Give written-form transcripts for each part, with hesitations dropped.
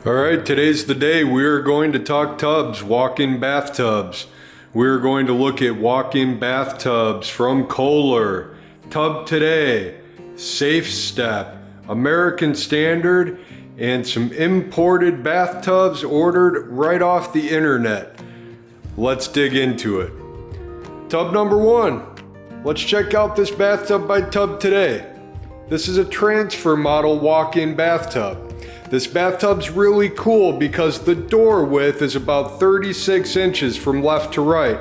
All right, today's the day. We are going to talk tubs, walk-in bathtubs. We're going to look at walk-in bathtubs from Kohler, TubToday, Safe Step, American Standard, and some imported bathtubs ordered right off the internet. Let's dig into it. Tub number one. Let's check out this bathtub by TubToday. This is a transfer model walk-in bathtub. This bathtub's really cool because the door width is about 36 inches from left to right.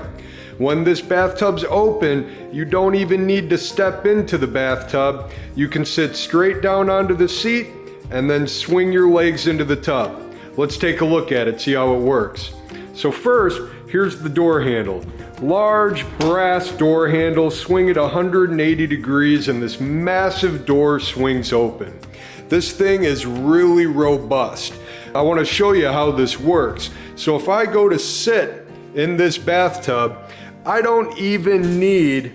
When this bathtub's open, you don't even need to step into the bathtub. You can sit straight down onto the seat and then swing your legs into the tub. Let's take a look at it, see how it works. So first, here's the door handle. Large brass door handle, swing at 180 degrees, and this massive door swings open. This thing is really robust. I want to show you how this works. So if I go to sit in this bathtub, I don't even need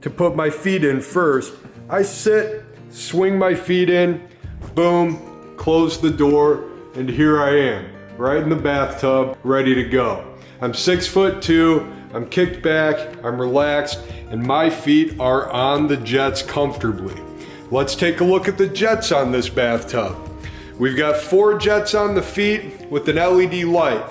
to put my feet in first. I sit, swing my feet in, boom, close the door, and here I am, right in the bathtub, ready to go. I'm 6'2", I'm kicked back, I'm relaxed, and my feet are on the jets comfortably. Let's take a look at the jets on this bathtub. We've got 4 jets on the feet with an LED light.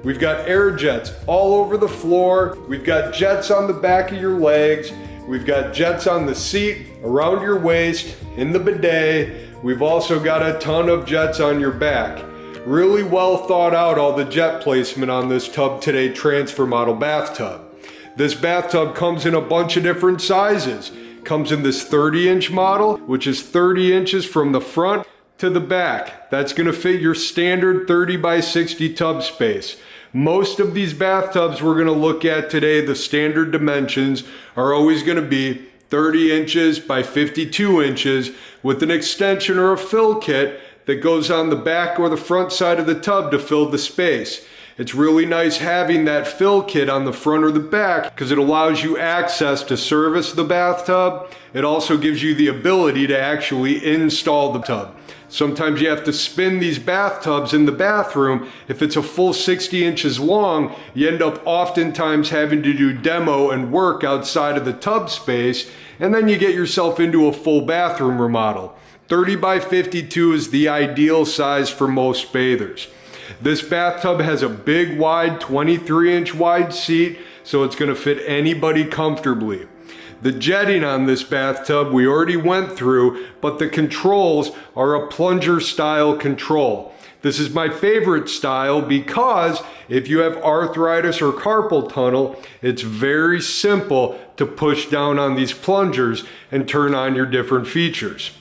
We've got air jets all over the floor. We've got jets on the back of your legs. We've got jets on the seat, around your waist, in the bidet. We've also got a ton of jets on your back. Really well thought out, all the jet placement on this TubToday transfer model bathtub. This bathtub comes in a bunch of different sizes. Comes in this 30-inch model, which is 30 inches from the front to the back. That's gonna fit your standard 30 by 60 tub space. Most of these bathtubs we're gonna look at today, the standard dimensions are always gonna be 30 inches by 52 inches with an extension or a fill kit that goes on the back or the front side of the tub to fill the space. It's really nice having that fill kit on the front or the back because it allows you access to service the bathtub. It also gives you the ability to actually install the tub. Sometimes you have to spin these bathtubs in the bathroom. If it's a full 60 inches long, you end up oftentimes having to do demo and work outside of the tub space, and then you get yourself into a full bathroom remodel. 30 by 52 is the ideal size for most bathers. This bathtub has a big wide 23-inch wide seat, so it's going to fit anybody comfortably. The jetting on this bathtub we already went through, but the controls are a plunger style control. This is my favorite style because if you have arthritis or carpal tunnel, it's very simple to push down on these plungers and turn on your different features.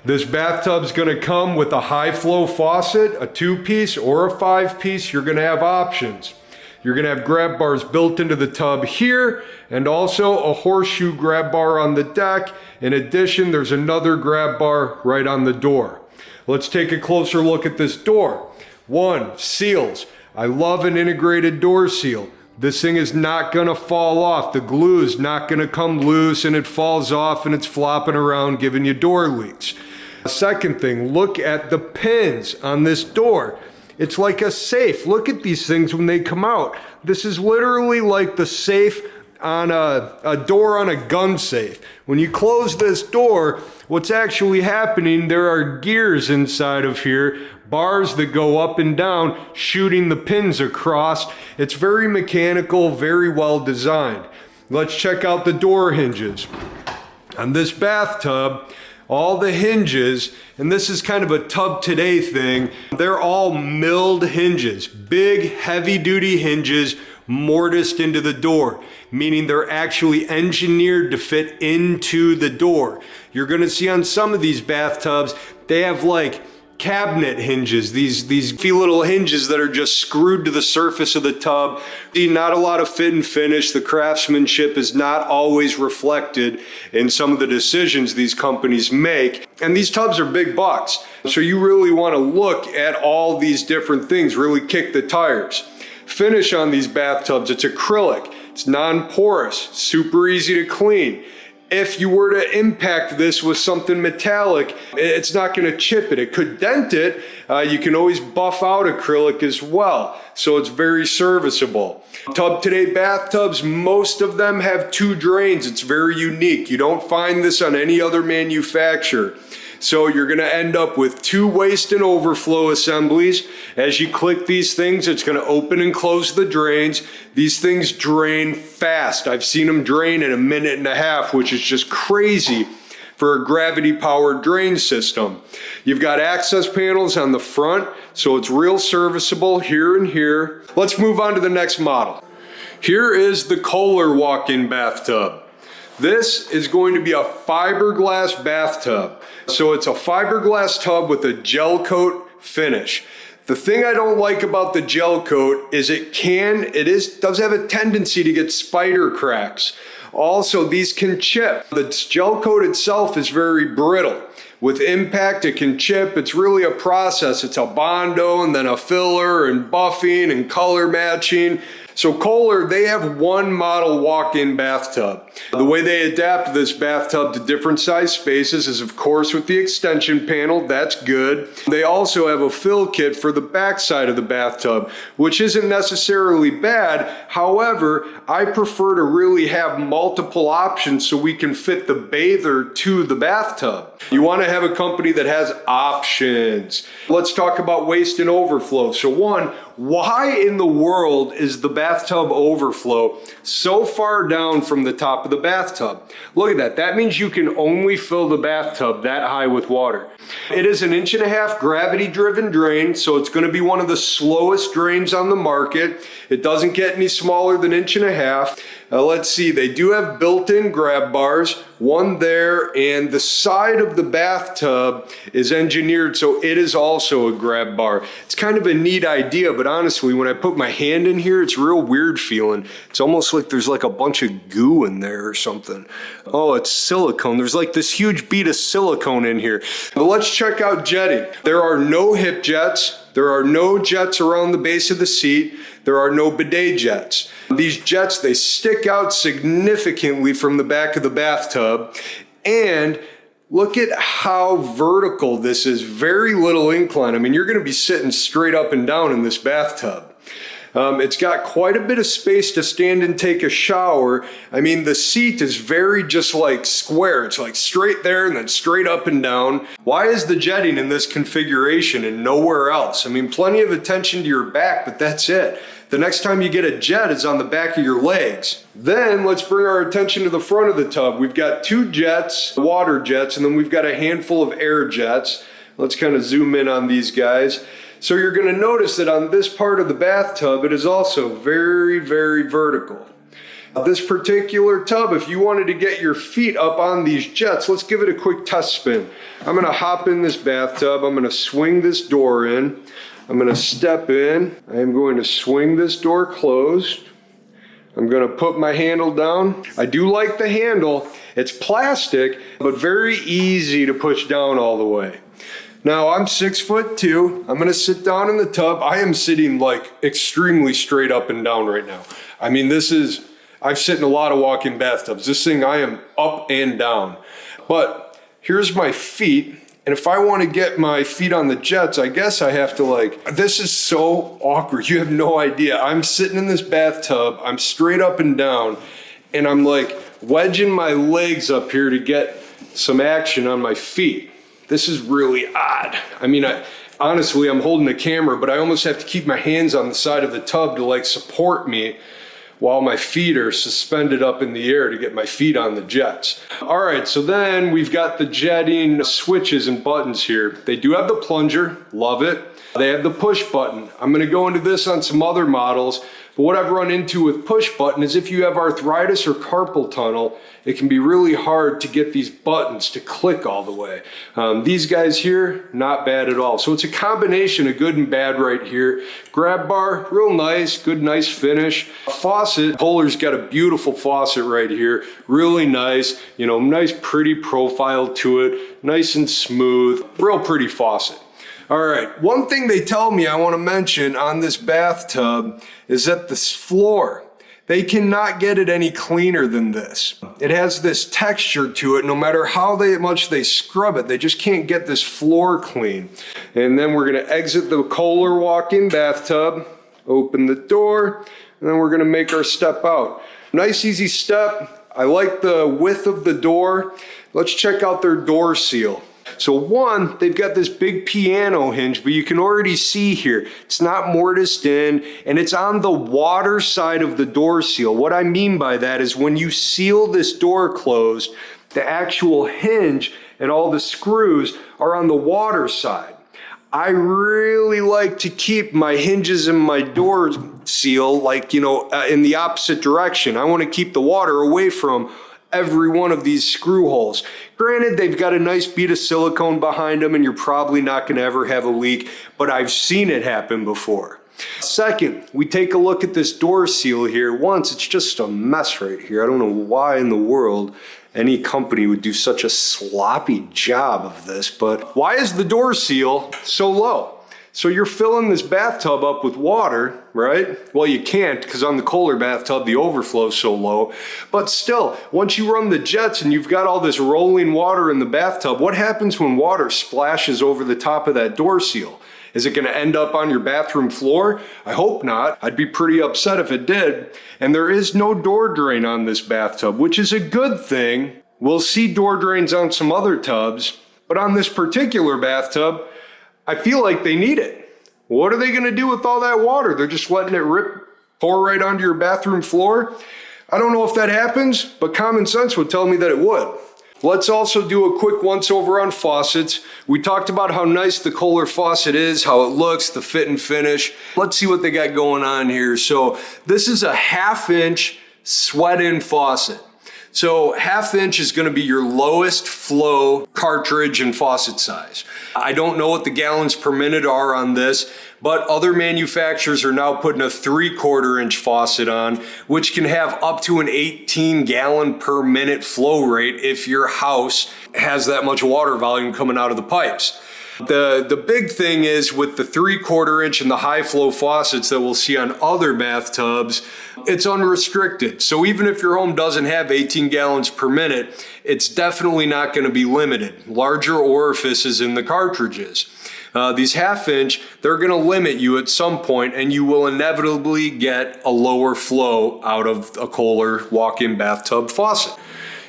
This bathtub's gonna come with a high flow faucet, a 2-piece or a 5-piece. You're gonna have options. You're gonna have grab bars built into the tub here and also a horseshoe grab bar on the deck. In addition, there's another grab bar right on the door. Let's take a closer look at this door. 1, seals. I love an integrated door seal. This thing is not gonna fall off. The glue is not gonna come loose and it falls off and it's flopping around giving you door leaks. Second thing, look at the pins on this door. It's like a safe. Look at these things when they come out. This is literally like the safe on a door on a gun safe. When you close this door, what's actually happening, there are gears inside of here, bars that go up and down, shooting the pins across. It's very mechanical, very well designed. Let's check out the door hinges. On this bathtub, all the hinges, and this is kind of a TubToday thing, they're all milled hinges, big heavy duty hinges mortised into the door, meaning they're actually engineered to fit into the door. You're gonna see on some of these bathtubs, they have like cabinet hinges, these few little hinges that are just screwed to the surface of the tub. Not a lot of fit and finish. The craftsmanship is not always reflected in some of the decisions these companies make. And these tubs are big bucks. So you really want to look at all these different things, really kick the tires. Finish on these bathtubs, it's acrylic, it's non-porous, super easy to clean. If you were to impact this with something metallic, it's not going to chip it. It could dent it. You can always buff out acrylic as well. So it's very serviceable. TubToday bathtubs, most of them have 2 drains. It's very unique. You don't find this on any other manufacturer. So you're going to end up with 2 waste and overflow assemblies. As you click these things, it's going to open and close the drains. These things drain fast. I've seen them drain in 1.5 minutes, which is just crazy for a gravity-powered drain system. You've got access panels on the front, so it's real serviceable here and here. Let's move on to the next model. Here is the Kohler walk-in bathtub. This is going to be a fiberglass bathtub. So it's a fiberglass tub with a gel coat finish. The thing I don't like about the gel coat is it does have a tendency to get spider cracks. Also, these can chip. The gel coat itself is very brittle. With impact, it can chip. It's really a process. It's a Bondo and then a filler and buffing and color matching. So Kohler, they have 1 model walk-in bathtub. The way they adapt this bathtub to different size spaces is of course with the extension panel. That's good. They also have a fill kit for the back side of the bathtub, which isn't necessarily bad. However, I prefer to really have multiple options so we can fit the bather to the bathtub. You want to have a company that has options. Let's talk about waste and overflow. So 1, why in the world is the bathtub overflow so far down from the top of the bathtub? Look at that. That means you can only fill the bathtub that high with water. It is an 1.5 inch gravity-driven drain, so it's going to be one of the slowest drains on the market. It doesn't get any smaller than 1.5 inches. Let's see, they do have built-in grab bars, 1 there, and the side of the bathtub is engineered so it is also a grab bar. It's kind of a neat idea, but honestly, when I put my hand in here, it's a real weird feeling. It's almost like there's like a bunch of goo in there or something. Oh, it's silicone. There's like this huge bead of silicone in here. But let's check out jetting. There are no hip jets. There are no jets around the base of the seat. There are no bidet jets. These jets, they stick out significantly from the back of the bathtub. And look at how vertical this is. Very little incline. I mean, you're going to be sitting straight up and down in this bathtub. It's got quite a bit of space to stand and take a shower. I mean, the seat is very just like square. It's like straight there and then straight up and down. Why is the jetting in this configuration and nowhere else? I mean, plenty of attention to your back, but that's it. The next time you get a jet, it's on the back of your legs. Then let's bring our attention to the front of the tub. We've got 2 jets, water jets, and then we've got a handful of air jets. Let's kind of zoom in on these guys. So you're going to notice that on this part of the bathtub, it is also very, very vertical. This particular tub, if you wanted to get your feet up on these jets, let's give it a quick test spin. I'm going to hop in this bathtub. I'm going to swing this door in. I'm going to step in. I am going to swing this door closed. I'm going to put my handle down. I do like the handle. It's plastic, but very easy to push down all the way. Now I'm 6'2". I'm going to sit down in the tub. I am sitting like extremely straight up and down right now. I mean, I've sit in a lot of walk-in bathtubs. This thing, I am up and down. But here's my feet. And if I want to get my feet on the jets, I guess I have to this is so awkward. You have no idea. I'm sitting in this bathtub. I'm straight up and down. And I'm like wedging my legs up here to get some action on my feet. This is really odd. I mean, honestly, I'm holding the camera, but I almost have to keep my hands on the side of the tub to support me while my feet are suspended up in the air to get my feet on the jets. All right, so then we've got the jetting switches and buttons here. They do have the plunger, love it. They have the push button. I'm gonna go into this on some other models, but what I've run into with push button is if you have arthritis or carpal tunnel, it can be really hard to get these buttons to click all the way. These guys here, not bad at all. So it's a combination of good and bad right here. Grab bar, real nice, good, nice finish. Faucet, Kohler's got a beautiful faucet right here. Really nice, nice pretty profile to it. Nice and smooth, real pretty faucet. All right, one thing they tell me I want to mention on this bathtub is that this floor, They cannot get it any cleaner than this. It has this texture to it. No matter how much they scrub it, they just can't get this floor clean. And then we're gonna exit the Kohler walk-in bathtub, open the door, and then we're gonna make our step out. Nice, easy step. I like the width of the door. Let's check out their door seal. So one, they've got this big piano hinge, but you can already see here, it's not mortised in, and it's on the water side of the door seal. What I mean by that is when you seal this door closed, the actual hinge and all the screws are on the water side. I really like to keep my hinges and my door seal in the opposite direction. I want to keep the water away from every one of these screw holes. Granted, they've got a nice bead of silicone behind them and you're probably not going to ever have a leak, but I've seen it happen before. Second, we take a look at this door seal here. Once, it's just a mess right here. I don't know why in the world any company would do such a sloppy job of this, but why is the door seal so low? So you're filling this bathtub up with water, right? Well, you can't because on the Kohler bathtub, the overflow is so low. But still, once you run the jets and you've got all this rolling water in the bathtub, what happens when water splashes over the top of that door seal? Is it going to end up on your bathroom floor? I hope not. I'd be pretty upset if it did. And there is no door drain on this bathtub, which is a good thing. We'll see door drains on some other tubs, but on this particular bathtub, I feel like they need it. What are they going to do with all that water? They're just letting it pour right onto your bathroom floor? I don't know if that happens, but common sense would tell me that it would. Let's also do a quick once over on faucets. We talked about how nice the Kohler faucet is, how it looks, the fit and finish. Let's see what they got going on here. So this is a 1/2 inch sweat-in faucet. So 1/2 inch is going to be your lowest flow cartridge and faucet size. I don't know what the gallons per minute are on this, but other manufacturers are now putting a 3/4 inch faucet on, which can have up to an 18 gallon per minute flow rate if your house has that much water volume coming out of the pipes. The big thing is with the 3/4 inch and the high flow faucets that we'll see on other bathtubs, it's unrestricted. So even if your home doesn't have 18 gallons per minute, it's definitely not going to be limited. Larger orifices in the cartridges. These 1/2 inch, they're going to limit you at some point and you will inevitably get a lower flow out of a Kohler walk-in bathtub faucet.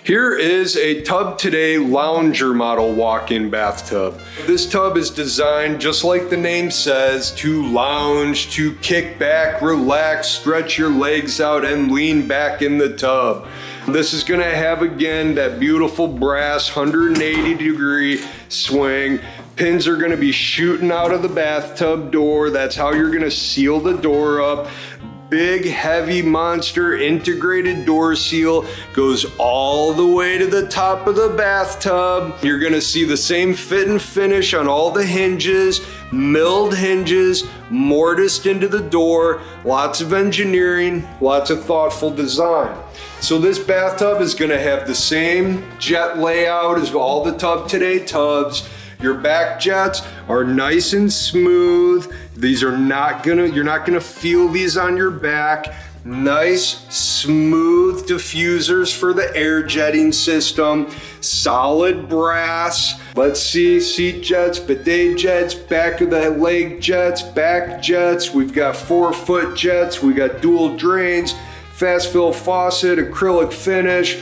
Here is a TubToday Lounger model walk-in bathtub. This tub is designed, just like the name says, to lounge, to kick back, relax, stretch your legs out, and lean back in the tub. This is gonna have, again, that beautiful brass 180-degree swing. Pins are gonna be shooting out of the bathtub door. That's how you're gonna seal the door up. Big, heavy, monster integrated door seal goes all the way to the top of the bathtub. You're gonna see the same fit and finish on all the hinges, milled hinges, mortised into the door, lots of engineering, lots of thoughtful design. So this bathtub is gonna have the same jet layout as all the TubToday tubs. Your back jets are nice and smooth. These are you're not gonna feel these on your back. Nice, smooth diffusers for the air jetting system. Solid brass. Let's see, seat jets, bidet jets, back of the leg jets, back jets. We've got 4-foot jets. We got dual drains, fast fill faucet, acrylic finish,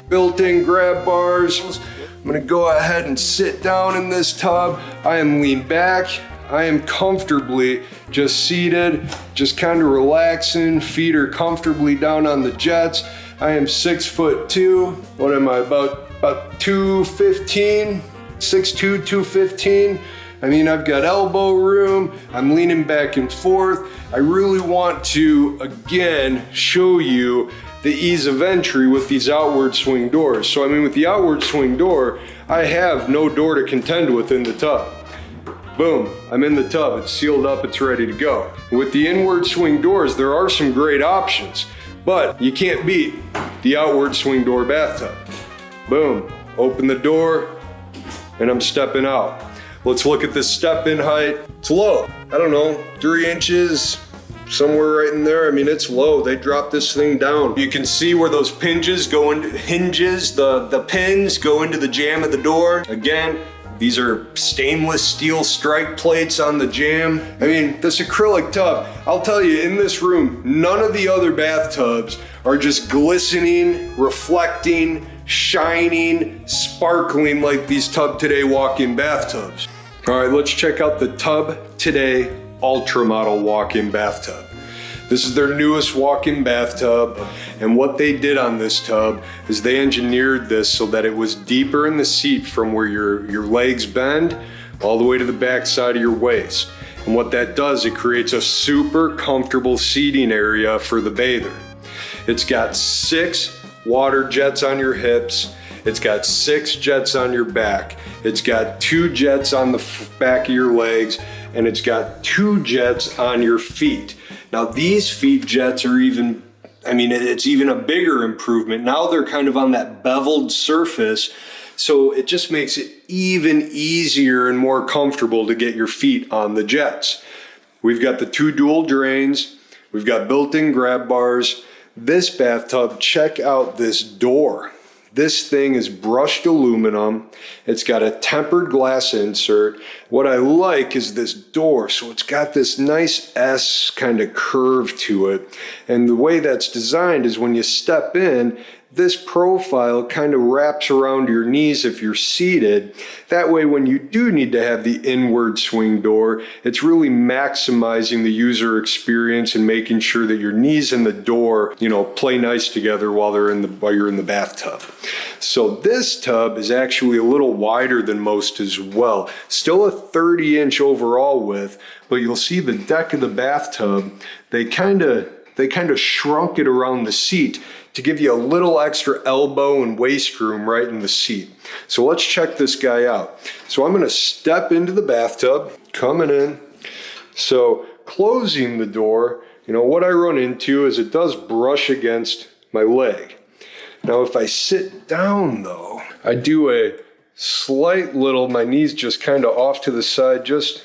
built-in grab bars. I'm gonna go ahead and sit down in this tub. I am leaned back. I am comfortably just seated, just kind of relaxing. Feet are comfortably down on the jets. I am 6'2". What am I, about 215? 6'2", 215. I mean, I've got elbow room. I'm leaning back and forth. I really want to, again, show you the ease of entry with these outward swing doors. So I mean, with the outward swing door, I have no door to contend with in the tub. Boom, I'm in the tub, it's sealed up, it's ready to go. With the inward swing doors, there are some great options, but you can't beat the outward swing door bathtub. Boom, open the door, and I'm stepping out. Let's look at this step-in height. It's low, I don't know, 3 inches, somewhere right in there. I mean, it's low. They dropped this thing down. You can see where those hinges go into the pins go into the jamb of the door. Again, these are stainless steel strike plates on the jamb. I mean, this acrylic tub, I'll tell you, in this room, none of the other bathtubs are just glistening, reflecting, shining, sparkling like these TubToday walk-in bathtubs. All right, let's check out the TubToday Ultra Model walk-in bathtub. This is their newest walk-in bathtub, and what they did on this tub is they engineered this so that it was deeper in the seat from where your legs bend all the way to the back side of your waist. And what that does, it creates a super comfortable seating area for the bather. It's got 6 water jets on your hips. It's got 6 jets on your back. It's got 2 jets on the back of your legs, and it's got 2 jets on your feet. Now these feet jets are it's even a bigger improvement. Now they're kind of on that beveled surface, so it just makes it even easier and more comfortable to get your feet on the jets. We've got the 2 dual drains. We've got built-in grab bars. This bathtub, check out this door. This thing is brushed aluminum. It's got a tempered glass insert. What I like is this door. So it's got this nice S kind of curve to it. And the way that's designed is when you step in, this profile kind of wraps around your knees if you're seated. That way, when you do need to have the inward swing door, it's really maximizing the user experience and making sure that your knees and the door, play nice together while you're in the bathtub. So this tub is actually a little wider than most as well. Still a 30-inch overall width, but you'll see the deck of the bathtub, they kind of shrunk it around the seat to give you a little extra elbow and waist room right in the seat. So let's check this guy out. So I'm gonna step into the bathtub, coming in. So closing the door, what I run into is it does brush against my leg. Now if I sit down though, I do a slight little, my knees just kind of off to the side, just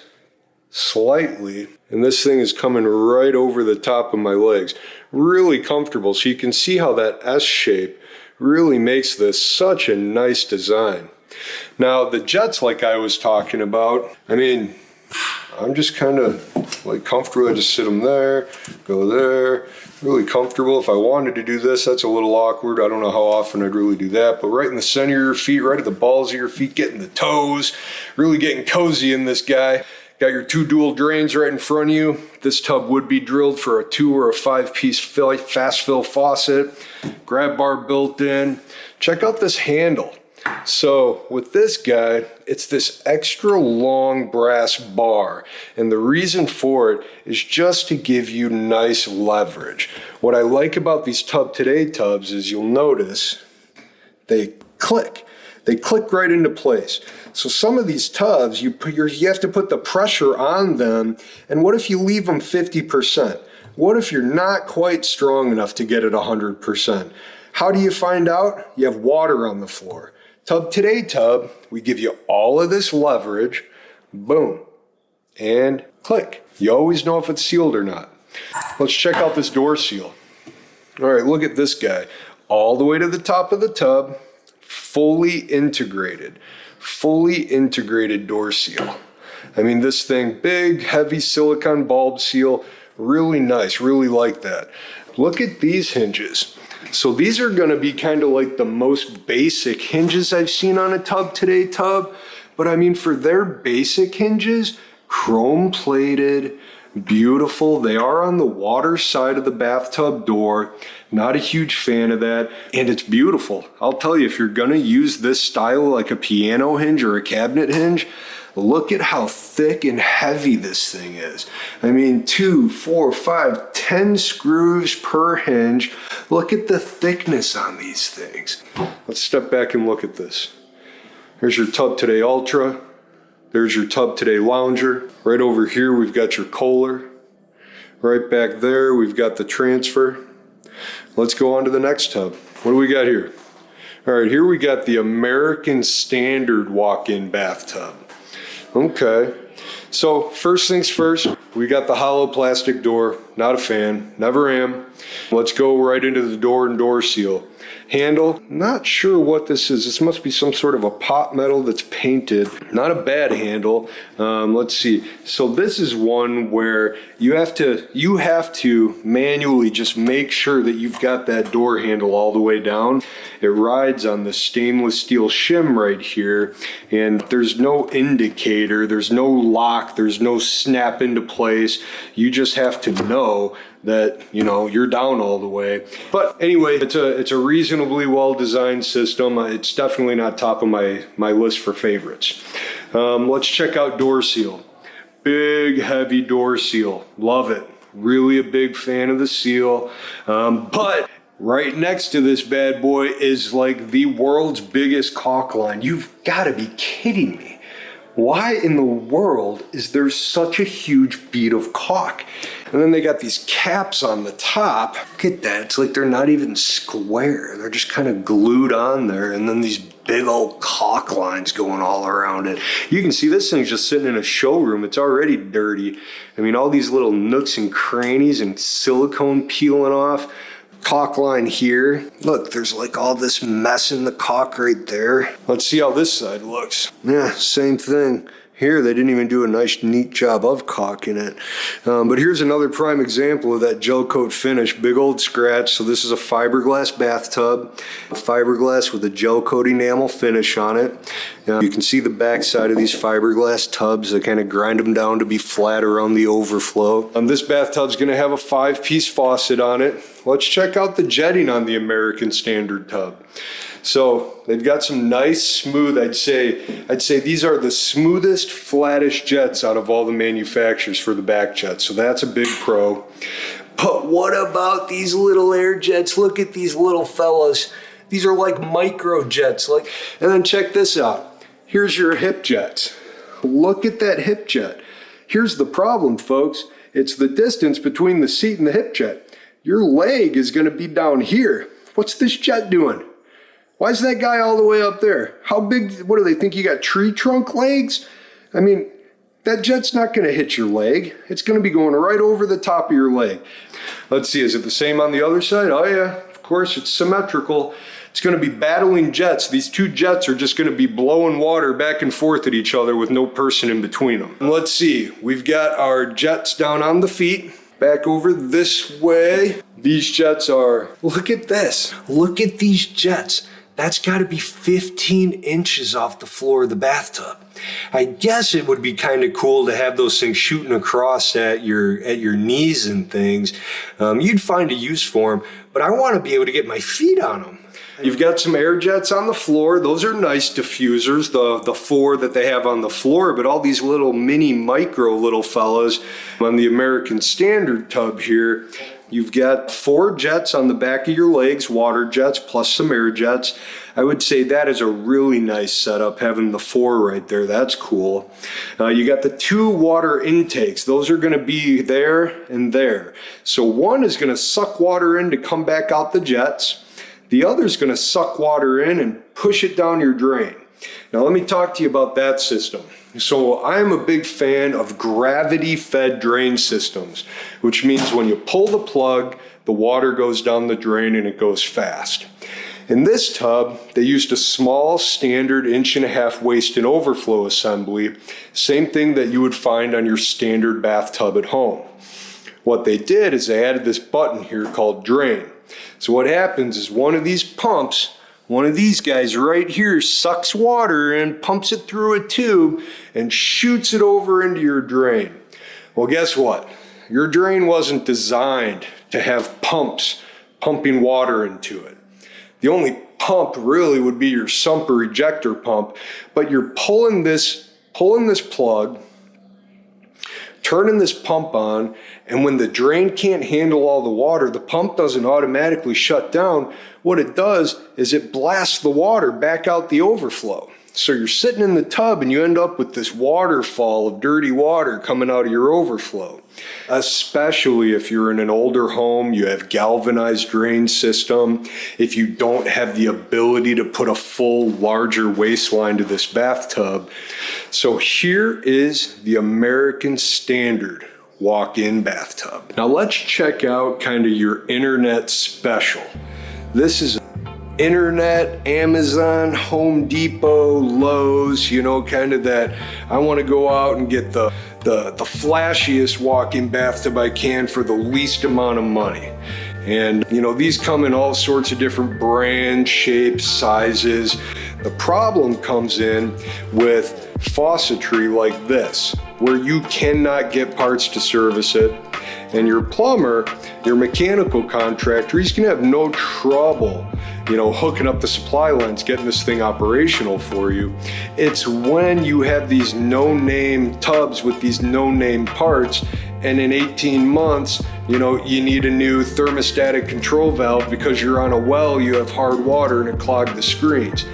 slightly, and this thing is coming right over the top of my legs. Really comfortable. So you can see how that S shape really makes this such a nice design. Now the jets, like I was talking about, I'm just kind of like comfortable. I just sit them there, go there, really comfortable. If I wanted to do this, that's a little awkward. I don't know how often I'd really do that, but right in the center of your feet, right at the balls of your feet, getting the toes, really getting cozy in this guy. Got your 2 dual drains right in front of you. This tub would be drilled for a 2 or a 5-piece fast fill faucet. Grab bar built in. Check out this handle. So with this guy, it's this extra long brass bar. And the reason for it is just to give you nice leverage. What I like about these TubToday tubs is you'll notice they click. They click right into place. So some of these tubs, you have to put the pressure on them. And what if you leave them 50%? What if you're not quite strong enough to get it 100%? How do you find out? You have water on the floor. TubToday tub, we give you all of this leverage, boom, and click. You always know if it's sealed or not. Let's check out this door seal. All right, look at this guy. All the way to the top of the tub, fully integrated door seal. This thing, big, heavy silicone bulb seal, really nice, really like that. Look at these hinges. So these are gonna be kind of like the most basic hinges I've seen on a TubToday tub, but for their basic hinges, chrome plated, beautiful. They are on the water side of the bathtub door. Not a huge fan of that, and it's beautiful. I'll tell you, if you're gonna use this style like a piano hinge or a cabinet hinge, look at how thick and heavy this thing is. 2, 4, 5, 10 screws per hinge. Look at the thickness on these things. Let's step back and look at this. Here's your TubToday Ultra. There's your TubToday Lounger. Right over here, we've got your Kohler. Right back there, we've got the transfer. Let's go on to the next tub. What do we got here? All right, here we got the American Standard walk-in bathtub. Okay, So first things first, we got the hollow plastic door. Not a fan, never am. Let's go right into the door and door seal. Handle, not sure what this is. This must be some sort of a pot metal that's painted. Not a bad handle. Let's see. So this is one where you have to manually just make sure that you've got that door handle all the way down. It rides on the stainless steel shim right here, and there's no indicator, there's no lock, there's no snap into place. You just have to know that, you know, you're down all the way. But anyway, it's a reasonably well designed system. It's definitely not top of my list for favorites. Let's check out door seal. Big heavy door seal, love it. Really a big fan of the seal. But right next to this bad boy is like the world's biggest caulk line. You've got to be kidding me. Why in the world is there such a huge bead of caulk? And then they got these caps on the top. Look at that, it's like they're not even square. They're just kind of glued on there, and then these big old caulk lines going all around it. You can see this thing's just sitting in a showroom. It's already dirty. I mean, all these little nooks and crannies and silicone peeling off. Caulk line here. Look, there's like all this mess in the caulk right there. Let's see how this side looks. Yeah, same thing. Here, they didn't even do a nice, neat job of caulking it. But here's another prime example of that gel coat finish. Big old scratch. So this is a fiberglass bathtub. Fiberglass with a gel coat enamel finish on it. You can see the back side of these fiberglass tubs. They kind of grind them down to be flat around the overflow. This bathtub's going to have a 5-piece faucet on it. Let's check out the jetting on the American Standard tub. So they've got some nice smooth, I'd say these are the smoothest, flattest jets out of all the manufacturers for the back jets. So that's a big pro. But what about these little air jets? Look at these little fellas. These are like micro jets. And then check this out. Here's your hip jets. Look at that hip jet. Here's the problem, folks. It's the distance between the seat and the hip jet. Your leg is going to be down here. What's this jet doing? Why is that guy all the way up there? How big, what do they think, you got tree trunk legs? I mean, that jet's not gonna hit your leg. It's gonna be going right over the top of your leg. Let's see, is it the same on the other side? Oh yeah, of course, it's symmetrical. It's gonna be battling jets. These two jets are just gonna be blowing water back and forth at each other with no person in between them. And let's see, we've got our jets down on the feet. Back over this way. These jets are, look at this. Look at these jets. That's got to be 15 inches off the floor of the bathtub. I guess it would be kind of cool to have those things shooting across at your knees and things. You'd find a use for them, but I want to be able to get my feet on them. You've got some air jets on the floor. Those are nice diffusers, the 4 that they have on the floor, but all these little mini micro little fellas on the American Standard tub here. You've got 4 jets on the back of your legs, water jets plus some air jets. I would say that is a really nice setup, having the 4 right there. That's cool. You got the 2 water intakes. Those are going to be there and there. So one is going to suck water in to come back out the jets. The other is going to suck water in and push it down your drain. Now let me talk to you about that system. So I'm a big fan of gravity-fed drain systems, which means when you pull the plug, the water goes down the drain and it goes fast. In this tub, they used a small standard 1.5-inch waste and overflow assembly, same thing that you would find on your standard bathtub at home. What they did is they added this button here called drain. So what happens is one of these pumps, one of these guys right here, sucks water in, pumps it through a tube, and shoots it over into your drain. Well, guess what? Your drain wasn't designed to have pumps pumping water into it. The only pump really would be your sump or ejector pump, but you're pulling this plug, turning this pump on, and when the drain can't handle all the water, the pump doesn't automatically shut down. What it does is it blasts the water back out the overflow. So you're sitting in the tub and you end up with this waterfall of dirty water coming out of your overflow. Especially if you're in an older home, you have galvanized drain system. If you don't have the ability to put a full, larger waistline to this bathtub. So here is the American standard walk-in bathtub. Now let's check out kind of your internet special. This is internet, Amazon, Home Depot, Lowe's, you know, kind of that, I want to go out and get the flashiest walk-in bathtub I can for the least amount of money. And, you know, these come in all sorts of different brands, shapes, sizes. The problem comes in with faucetry like this, where you cannot get parts to service it. And your plumber, your mechanical contractor, he's gonna have no trouble, you know, hooking up the supply lines, getting this thing operational for you. It's when you have these no-name tubs with these no-name parts, and in 18 months, you know, you need a new thermostatic control valve because you're on a well, you have hard water and it clogged the screens.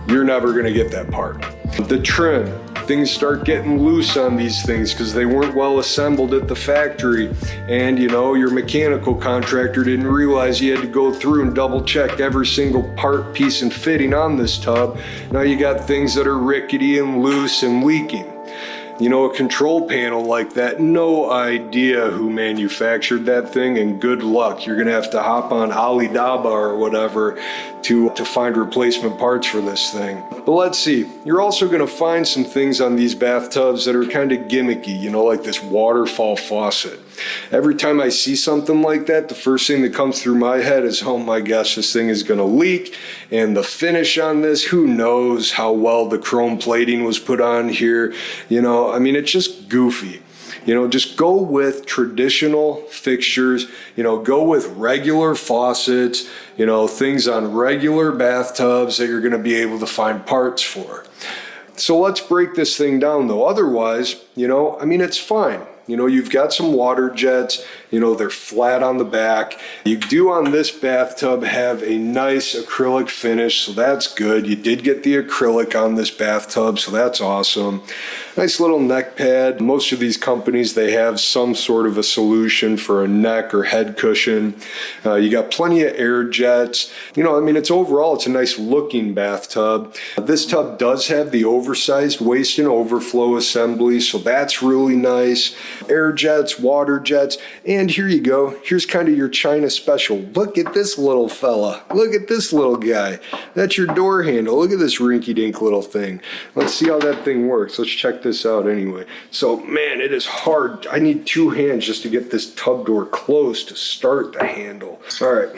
You're never gonna get that part. The trim, things start getting loose on these things because they weren't well assembled at the factory, and you know, your mechanical contractor didn't realize you had to go through and double check every single part, piece, and fitting on this tub. Now you got things that are rickety and loose and leaking. You know, a control panel like that, no idea who manufactured that thing, and good luck. You're gonna have to hop on Alibaba or whatever to find replacement parts for this thing. But let's see, you're also gonna find some things on these bathtubs that are kind of gimmicky, you know, like this waterfall faucet. Every time I see something like that, the first thing that comes through my head is, oh my gosh, this thing is gonna leak. And the finish on this, who knows how well the chrome plating was put on here. You know, I mean, it's just goofy. You know, just go with traditional fixtures, you know, go with regular faucets, you know, things on regular bathtubs that you're gonna be able to find parts for. So let's break this thing down though. Otherwise, you know, I mean, it's fine. You know, you've got some water jets, you know, they're flat on the back. You do on this bathtub have a nice acrylic finish, so that's good. You did get the acrylic on this bathtub, so that's awesome. Nice little neck pad. Most of these companies, they have some sort of a solution for a neck or head cushion. You got plenty of air jets. You know, I mean, it's a nice looking bathtub. This tub does have the oversized waste and overflow assembly, so that's really nice. Air jets, water jets, and here you go. Here's kind of your China special. Look at this little fella. Look at this little guy. That's your door handle. Look at this rinky-dink little thing. Let's see how that thing works. Let's check this out anyway. So, man, it is hard. I need two hands just to get this tub door closed to start the handle. All right,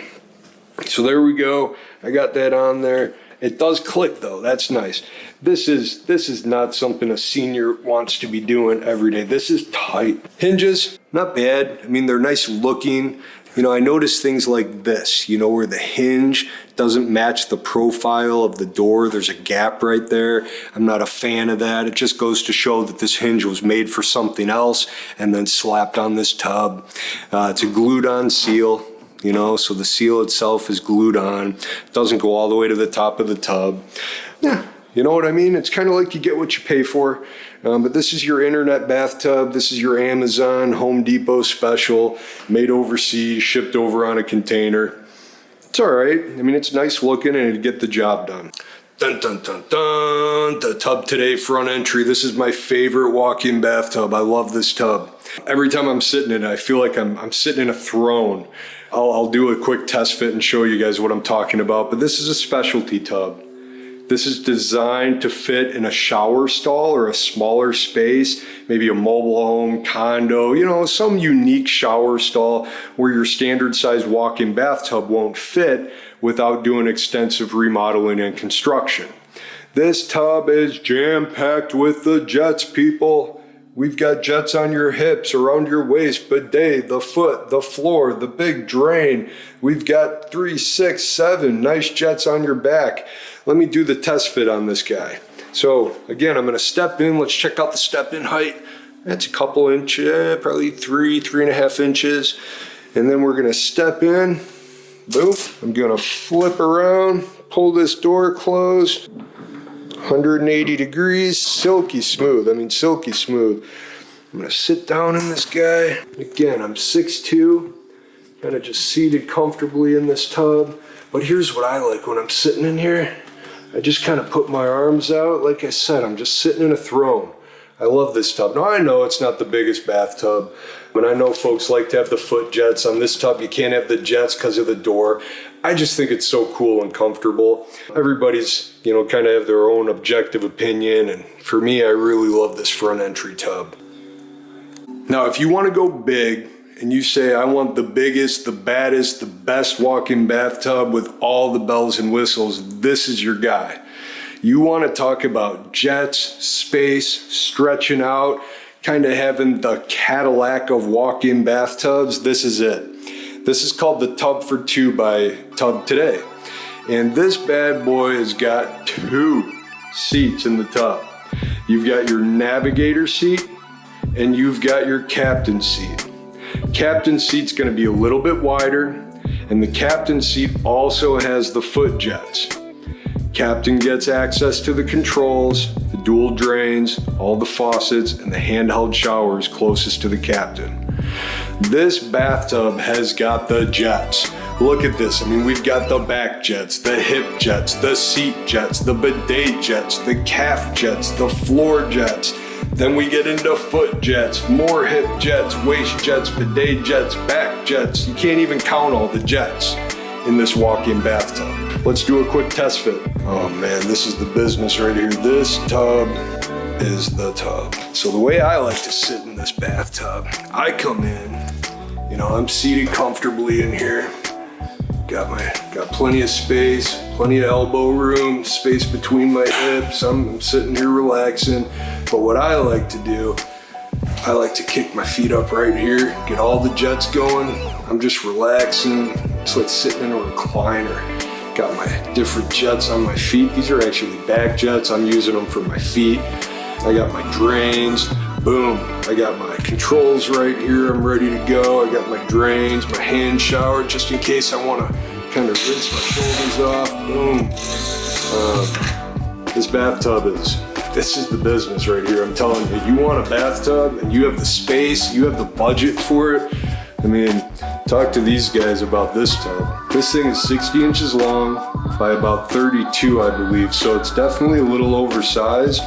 so there we go. I got that on there. It does click though, that's nice. This is not something a senior wants to be doing every day. This is tight. Hinges, not bad. I mean, they're nice looking. You know, I notice things like this, you know, where the hinge doesn't match the profile of the door. There's a gap right there. I'm not a fan of that. It just goes to show that this hinge was made for something else and then slapped on this tub. It's a glued on seal. You know, so the seal itself is glued on. It doesn't go all the way to the top of the tub. Yeah, you know what I mean? It's kind of like you get what you pay for. But this is your internet bathtub. This is your Amazon, Home Depot special, made overseas, shipped over on a container. It's all right. I mean, it's nice looking and it'd get the job done. Dun, dun, dun, dun. The TubToday front entry. This is my favorite walk-in bathtub. I love this tub. Every time I'm sitting in it, I feel like I'm sitting in a throne. I'll do a quick test fit and show you guys what I'm talking about, but this is a specialty tub. This is designed to fit in a shower stall or a smaller space, maybe a mobile home, condo, you know, some unique shower stall where your standard size walk-in bathtub won't fit without doing extensive remodeling and construction. This tub is jam-packed with the jets, people. We've got jets on your hips, around your waist, bidet, the foot, the floor, the big drain. We've got 3, 6, 7 nice jets on your back. Let me do the test fit on this guy. So again, I'm gonna step in. Let's check out the step in height. That's a couple inches, probably 3.5 inches. And then we're gonna step in, boom. I'm gonna flip around, pull this door closed. 180 degrees, silky smooth. I mean, silky smooth. I'm gonna sit down in this guy. Again, I'm 6'2", kind of just seated comfortably in this tub. But here's what I like when I'm sitting in here. I just kind of put my arms out. Like I said, I'm just sitting in a throne. I love this tub. Now, I know it's not the biggest bathtub, but I know folks like to have the foot jets. On this tub, you can't have the jets because of the door. I just think it's so cool and comfortable. Everybody's, kind of have their own objective opinion, and for me, I really love this front entry tub. Now, if you want to go big, and you say, I want the biggest, the baddest, the best walk-in bathtub with all the bells and whistles, this is your guy. You want to talk about jets, space, stretching out, kind of having the Cadillac of walk-in bathtubs. This is it. This is called the Tub for Two by TubToday. And this bad boy has got 2 seats in the tub. You've got your navigator seat and you've got your captain seat. Captain seat's going to be a little bit wider, and the captain seat also has the foot jets. Captain gets access to the controls, the dual drains, all the faucets, and the handheld showers closest to the captain. This bathtub has got the jets. Look at this. I mean, we've got the back jets, the hip jets, the seat jets, the bidet jets, the calf jets, the floor jets. Then we get into foot jets, more hip jets, waist jets, bidet jets, back jets. You can't even count all the jets in this walk-in bathtub. Let's do a quick test fit. Oh man, this is the business right here. This tub is the tub. So the way I like to sit in this bathtub, I come in, I'm seated comfortably in here. Got plenty of space, plenty of elbow room, space between my hips. I'm sitting here relaxing. But what I like to do, I like to kick my feet up right here, get all the jets going. I'm just relaxing. It's like sitting in a recliner. Got my different jets on my feet. These are actually back jets. I'm using them for my feet. I got my drains. Boom. I got my controls right here. I'm ready to go. I got my drains, my hand shower, just in case I want to kind of rinse my shoulders off. Boom. This bathtub this is the business right here. I'm telling you, you want a bathtub and you have the space, you have the budget for it. I mean, talk to these guys about this tub. This thing is 60 inches long by about 32, I believe. So it's definitely a little oversized.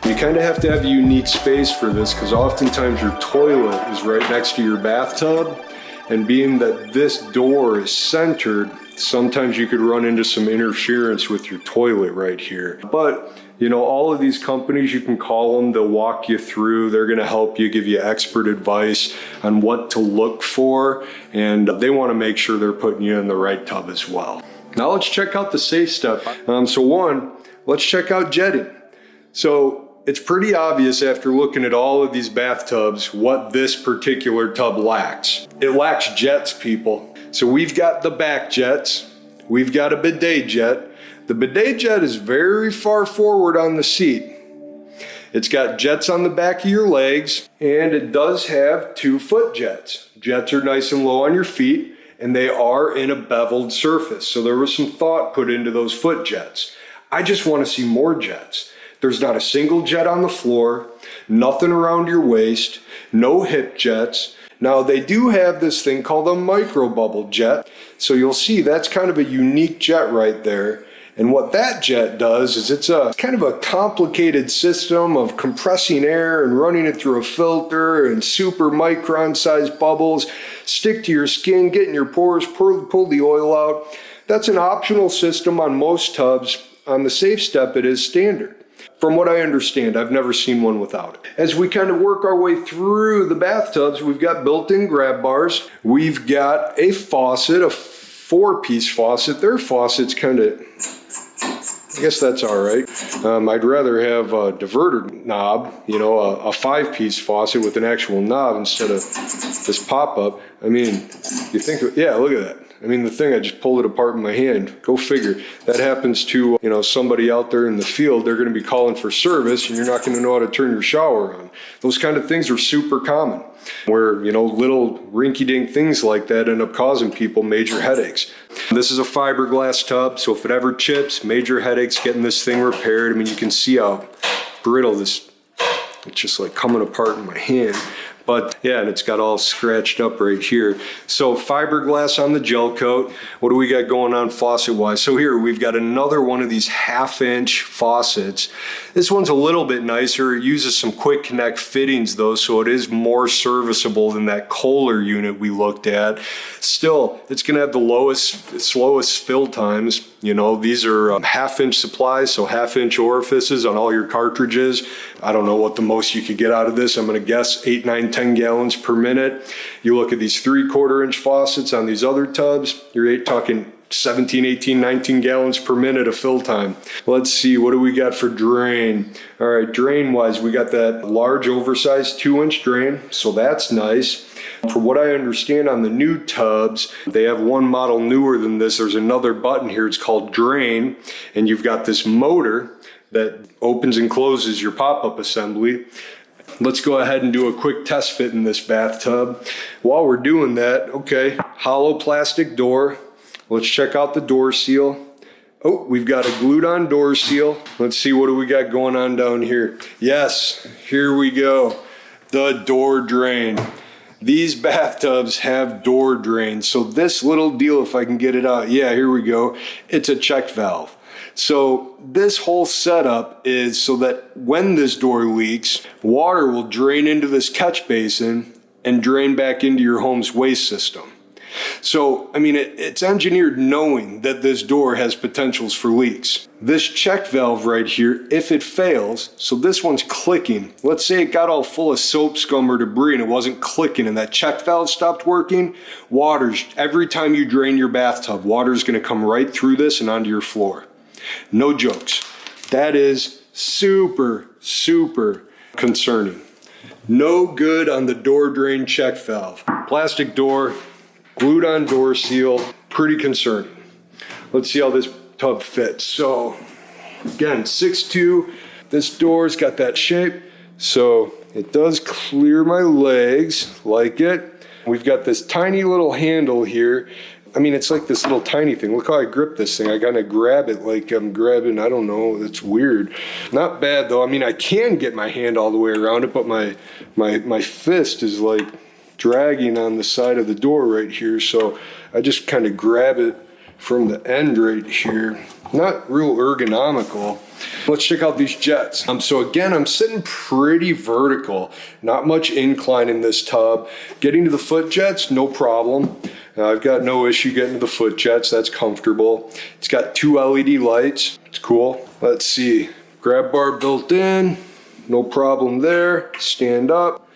You kind of have to have a unique space for this because oftentimes your toilet is right next to your bathtub. And being that this door is centered, sometimes you could run into some interference with your toilet right here. But all of these companies, you can call them, they'll walk you through, they're gonna help you, give you expert advice on what to look for, and they wanna make sure they're putting you in the right tub as well. Now let's check out the safe step. So one, let's check out jetting. So it's pretty obvious after looking at all of these bathtubs what this particular tub lacks. It lacks jets, people. So we've got the back jets, we've got a bidet jet. The bidet jet is very far forward on the seat. It's got jets on the back of your legs, and it does have 2 foot jets. Jets are nice and low on your feet, and they are in a beveled surface. So there was some thought put into those foot jets. I just want to see more jets. There's not a single jet on the floor, nothing around your waist, no hip jets. Now they do have this thing called a micro bubble jet. So you'll see that's kind of a unique jet right there. And what that jet does is it's a kind of a complicated system of compressing air and running it through a filter and super micron sized bubbles, stick to your skin, get in your pores, pull the oil out. That's an optional system on most tubs. On the safe step, it is standard. From what I understand, I've never seen one without it. As we kind of work our way through the bathtubs, we've got built-in grab bars. We've got a faucet, a 4-piece faucet. Their faucet's kind of, I guess that's all right. I'd rather have a diverter knob, a 5-piece faucet with an actual knob instead of this pop-up. I mean, you think, yeah, look at that. I mean, the thing, I just pulled it apart in my hand. Go figure. That happens to, somebody out there in the field. They're going to be calling for service and you're not going to know how to turn your shower on. Those kind of things are super common where, little rinky-dink things like that end up causing people major headaches. This is a fiberglass tub, so if it ever chips, major headaches getting this thing repaired. I mean, you can see how brittle it's just like coming apart in my hand. But yeah, and it's got all scratched up right here. So fiberglass on the gel coat. What do we got going on faucet wise? So here we've got another one of these 1/2-inch faucets. This one's a little bit nicer. It uses some quick connect fittings though, so it is more serviceable than that Kohler unit we looked at. Still, it's gonna have the slowest fill times. These are 1/2-inch supplies, so 1/2-inch orifices on all your cartridges. I don't know what the most you could get out of this. I'm gonna guess 8, 9, 10 gallons per minute. You look at these 3/4-inch faucets on these other tubs, you're talking 17, 18, 19 gallons per minute of fill time. Let's see, what do we got for drain? All right, drain wise, we got that large oversized 2-inch drain, so that's nice. From what I understand on the new tubs, they have one model newer than this. There's another button here, it's called drain, and you've got this motor that opens and closes your pop-up assembly. Let's go ahead and do a quick test fit in this bathtub. While we're doing that, okay, hollow plastic door. Let's check out the door seal. Oh, we've got a glued on door seal. Let's see, what do we got going on down here? Yes, here we go. The door drain. These bathtubs have door drains. So this little deal, if I can get it out, yeah, here we go. It's a check valve. So this whole setup is so that when this door leaks, water will drain into this catch basin and drain back into your home's waste system. So, I mean, it's engineered knowing that this door has potentials for leaks. This check valve right here, if it fails, so this one's clicking. Let's say it got all full of soap, scum, or debris and it wasn't clicking and that check valve stopped working, every time you drain your bathtub, water's gonna come right through this and onto your floor. No jokes. That is super, super concerning. No good on the door drain check valve. Plastic door, glued on door seal, pretty concerning. Let's see how this tub fits. So again, 6'2", this door's got that shape, so it does clear my legs, like it. We've got this tiny little handle here. I mean, it's like this little tiny thing. Look how I grip this thing. I gotta grab it like I'm grabbing, I don't know, it's weird. Not bad though. I mean, I can get my hand all the way around it, but my fist is like dragging on the side of the door right here, so I just kind of grab it from the end right here. Not real ergonomical. Let's check out these jets. So again, I'm sitting pretty vertical, not much incline in this tub. Getting to the foot jets, no problem. I've got no issue getting to the foot jets, that's comfortable. It's got 2 LED lights, it's cool. Let's see, grab bar built in, no problem there. Stand up.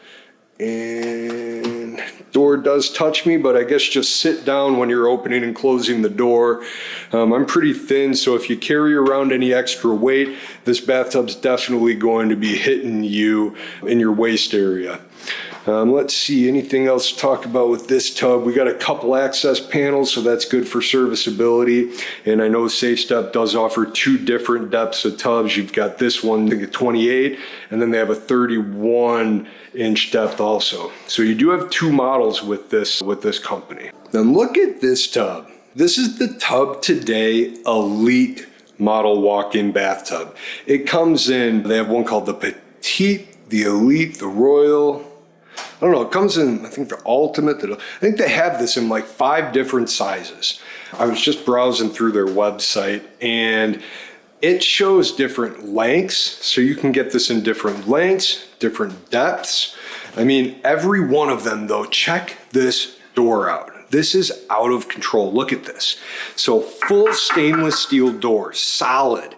And door does touch me, but I guess just sit down when you're opening and closing the door. I'm pretty thin, so if you carry around any extra weight, this bathtub's definitely going to be hitting you in your waist area. Let's see, anything else to talk about with this tub? We got a couple access panels, so that's good for serviceability. And I know SafeStep does offer 2 different depths of tubs. You've got this one, I think a 28, and then they have a 31-inch depth also. So you do have 2 models with this company. Then look at this tub. This is the TubToday Elite model walk-in bathtub. It comes in, they have one called the Petite, the Elite, the Royal. I don't know, it comes in, I think the Ultimate. I think they have this in like 5 different sizes. I was just browsing through their website and it shows different lengths. So you can get this in different lengths, different depths. I mean, every one of them though, check this door out. This is out of control. Look at this. So full stainless steel door, solid,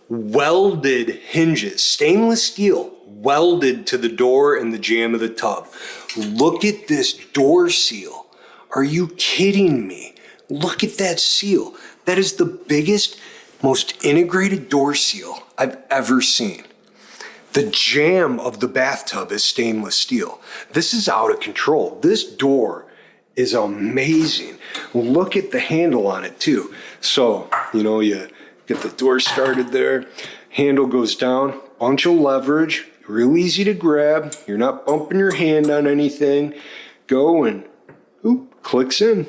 welded hinges, stainless steel, welded to the door and the jamb of the tub. Look at this door seal. Are you kidding me? Look at that seal. That is the biggest, most integrated door seal I've ever seen. The jamb of the bathtub is stainless steel. This is out of control. This door is amazing. Look at the handle on it too. So, you get the door started there, handle goes down, bunch of leverage, real easy to grab. You're not bumping your hand on anything. Go and clicks in,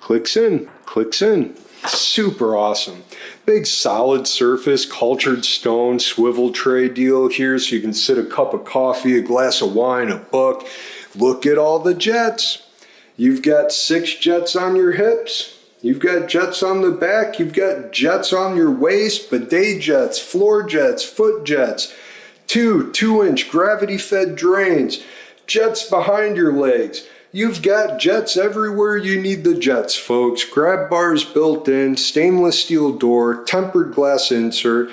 clicks in, clicks in. Super awesome. Big solid surface, cultured stone, swivel tray deal here so you can sit a cup of coffee, a glass of wine, a book. Look at all the jets. You've got 6 jets on your hips. You've got jets on the back. You've got jets on your waist, bidet jets, floor jets, foot jets, 2-inch gravity-fed drains, jets behind your legs. You've got jets everywhere you need the jets, folks. Grab bars built in, stainless steel door, tempered glass insert,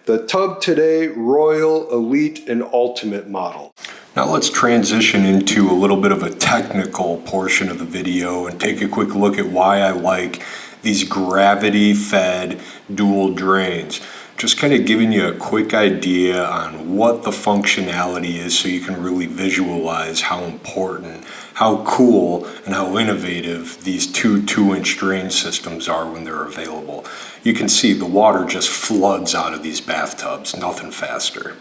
the TubToday Royal, Elite, and Ultimate model. Now let's transition into a little bit of a technical portion of the video and take a quick look at why I like these gravity-fed dual drains. Just kind of giving you a quick idea on what the functionality is so you can really visualize how important, how cool, and how innovative these 2-inch drain systems are when they're available. You can see the water just floods out of these bathtubs, nothing faster.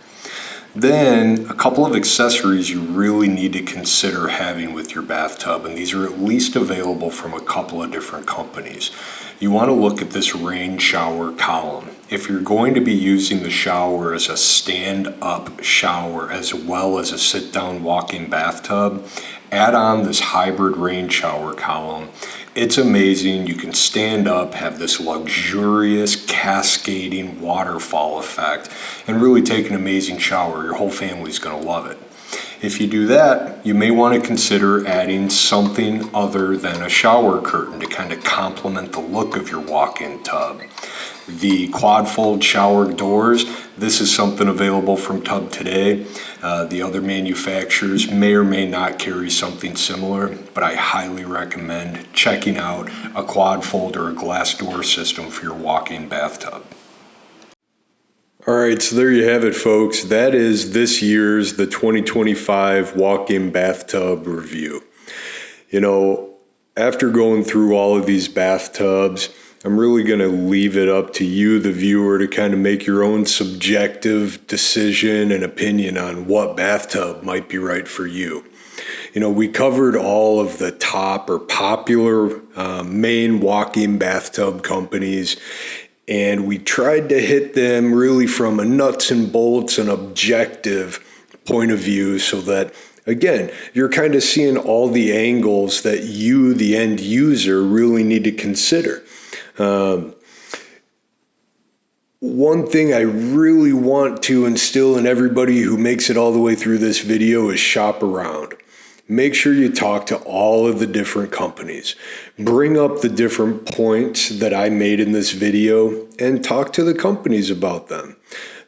Then a couple of accessories you really need to consider having with your bathtub, and these are at least available from a couple of different companies. You want to look at this rain shower column. If you're going to be using the shower as a stand-up shower as well as a sit-down walk-in bathtub, add on this hybrid rain shower column. It's amazing. You can stand up, have this luxurious cascading waterfall effect, and really take an amazing shower. Your whole family's going to love it. If you do that, you may want to consider adding something other than a shower curtain to kind of complement the look of your walk-in tub. The quad fold shower doors, this is something available from TubToday. The other manufacturers may or may not carry something similar, but I highly recommend checking out a quad fold or a glass door system for your walk-in bathtub. All right, so there you have it, folks. That is this year's the 2025 walk-in bathtub review. After going through all of these bathtubs, I'm really going to leave it up to you, the viewer, to kind of make your own subjective decision and opinion on what bathtub might be right for you. We covered all of the top or popular main walk-in bathtub companies, and we tried to hit them really from a nuts and bolts and objective point of view so that, again, you're kind of seeing all the angles that you, the end user, really need to consider. One thing I really want to instill in everybody who makes it all the way through this video is shop around. Make sure you talk to all of the different companies. Bring up the different points that I made in this video and talk to the companies about them.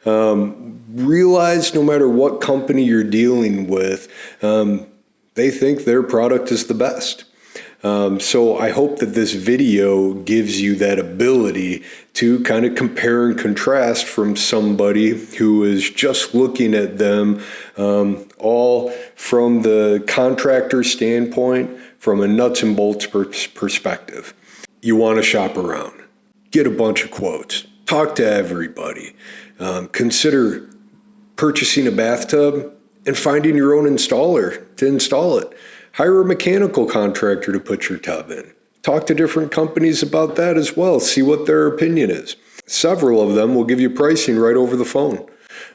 Realize no matter what company you're dealing with, they think their product is the best. So I hope that this video gives you that ability to kind of compare and contrast from somebody who is just looking at them all from the contractor standpoint, from a nuts and bolts perspective. You want to shop around. Get a bunch of quotes. Talk to everybody. Consider purchasing a bathtub and finding your own installer to install it. Hire a mechanical contractor to put your tub in. Talk to different companies about that as well. See what their opinion is. Several of them will give you pricing right over the phone.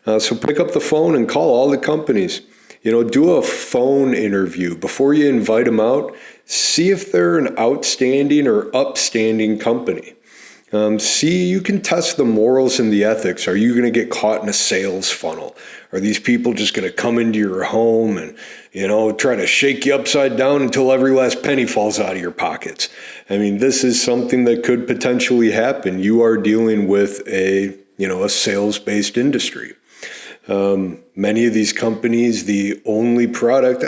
So pick up the phone and call all the companies. Do a phone interview before you invite them out. See if they're an outstanding or upstanding company. You can test the morals and the ethics. Are you going to get caught in a sales funnel? Are these people just going to come into your home and, try to shake you upside down until every last penny falls out of your pockets? This is something that could potentially happen. You are dealing with a sales-based industry. Many of these companies, the only product,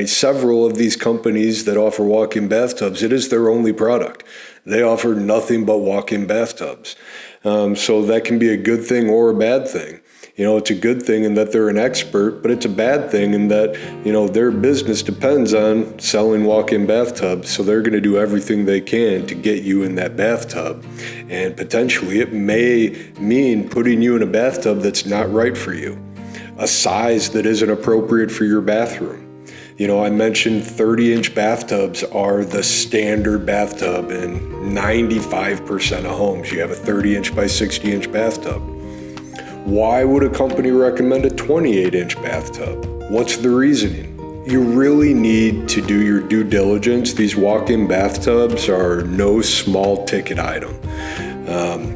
several of these companies that offer walk-in bathtubs, it is their only product. They offer nothing but walk-in bathtubs. So that can be a good thing or a bad thing. It's a good thing in that they're an expert, but it's a bad thing in that, their business depends on selling walk-in bathtubs. So they're going to do everything they can to get you in that bathtub. And potentially it may mean putting you in a bathtub that's not right for you, a size that isn't appropriate for your bathroom. I mentioned 30-inch bathtubs are the standard bathtub in 95% of homes. You have a 30-inch by 60-inch bathtub. Why would a company recommend a 28-inch bathtub? What's the reasoning? You really need to do your due diligence. These walk-in bathtubs are no small ticket item.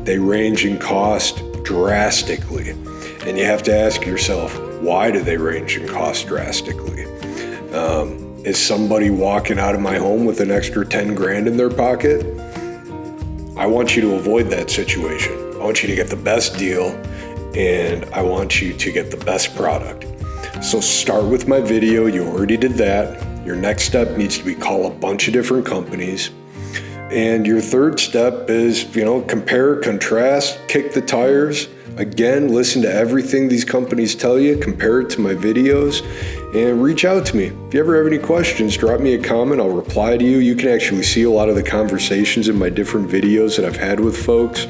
They range in cost drastically. And you have to ask yourself, why do they range in cost drastically? Is somebody walking out of my home with an extra 10 grand in their pocket? I want you to avoid that situation. I want you to get the best deal, and I want you to get the best product. So start with my video. You already did that. Your next step needs to be call a bunch of different companies. And your third step is, compare, contrast, kick the tires. Again, listen to everything these companies tell you, compare it to my videos, and reach out to me. If you ever have any questions, drop me a comment. I'll reply to you. You can actually see a lot of the conversations in my different videos that I've had with folks,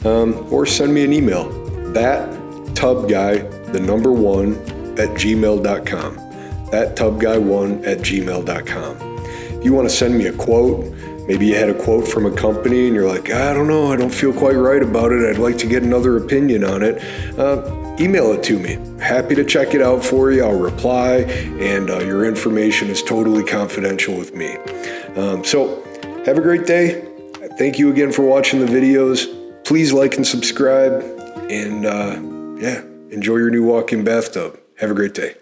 or send me an email, thattubguy1@gmail.com, thattubguy1@gmail.com. If you want to send me a quote, maybe you had a quote from a company and you're like, I don't know, I don't feel quite right about it. I'd like to get another opinion on it. Email it to me. Happy to check it out for you. I'll reply, and your information is totally confidential with me. So have a great day. Thank you again for watching the videos. Please like and subscribe, and enjoy your new walk-in bathtub. Have a great day.